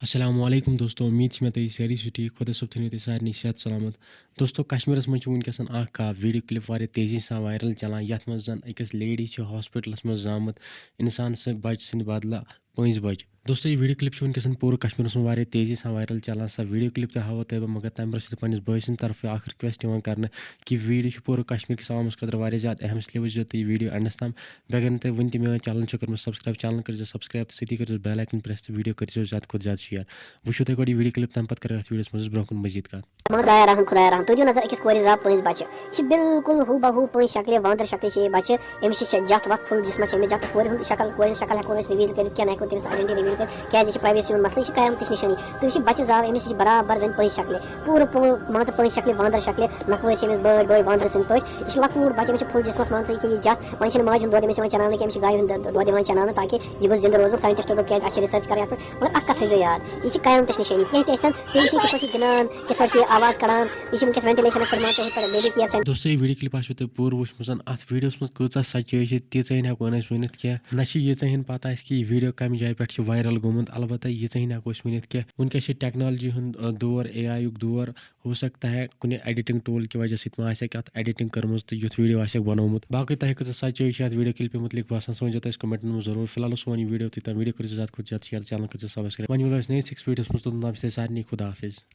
अस्सलामुअलैकुम दोस्तों, उम्मीद छे मे तुही सारी सु ठीक खुदा सब थनी तुही सारनी सेहत सलामत। दोस्तों कश्मीरस मं छ वुनकसन अख वीडियो क्लिप वारिया तेजी सान वायरल चलान यथ मं जन अकिस लेडी छ हॉस्पिटलस मं जामत इंसान से बच सिंद बदला पंज बच। दोस्तों ये वीडियो क्लिप छ वुनकसन पूरे कश्मीरस मं वारिया तेजी सान वायरल चलान सा वीडियो क्लिप ते हावो तय मगर तम ब्रोह पन्निस बॉय सिंद तरफ अख रिक्वेस्ट यिवान करने कि वीडियो छ पूरे कश्मीर किस आवामस खतर वारिया ज्यादा अहम इसलिए वजह तुही वीडियो एंडस तम बेगर नते वन ति मेरा चैनल छ कर्मत सब्सक्राइब चैनल कर सब्सक्राइब तो सती कर बेल आइकन प्रेस तो वीडियो कर ज्यादा खुद ज्यादा शेयर वो तक वीडियो क्लिप तम पत कर वीडियो मज ब्रोह कुन मजीद कत खुदाया रहम खुदाया रहम तुझो नजर अकिस कोरी जाब पंज बच्चे ये बिल्कुल हु बहु पंज शक्ल वांदर शक्ल ये बच्चे एमिस जत वत फुल जिसम से जत कोर हुंद शक्ल हेको रिवील कर क्या हेको तमिस आइडेंटिटी रिवील कर क्या प्राइवेसी हुंद मसले कयामत निशानी तो बच्चे जाब एमिस बराबर जन पंज शक्ल पूरे मान पंज शक्ल वांदर शक्ल नखवे एमिस बड़ बड़ वांदर सिंद पे यह लकूट बच्चे एमिस फुल जिसमस मान कि जत वन माज हुंद दोद एमिस चनान कि एमिस गाय हुंद दोद चनान ताकि यह बस जिंद रोज साइंटिस्ट तो क्या अच्छे रिसर्च कर मगर अक कथ यार यह कयामत निशानी कह तम गिनान कि आवाज कड़ान दोस्तों ये वीडियो क्लिप आशो तुह पूर वुचमत अत वीडियोस मं कचा सच्चाई तीन हेको वनित कह ना यीन पता कि यह वीडियो कम जाय पे वायरल गोमुत अलबत्त यीन हेको वनित कह वनकस टेक्नोलॉजी हुंद दौर AI युग दौर हो सकता है कुछ एडिटिंग टूल की वजह से अत एडिटिंग कर्म तो युथ वीडियो बनोमुत बाकी तह कचा सच्चाई अत वीडियो क्लिप मुतलिक बासान सो वन कमेंटन में जरूर फिलहाल सोन वीडियो तुम वीडियो कर ज्यादा खुद ज्यादा शेयर चैनल कर सब्सक्राइब वन मिलो नई 6 वीडियोस मं सारे खुदा हाफिज।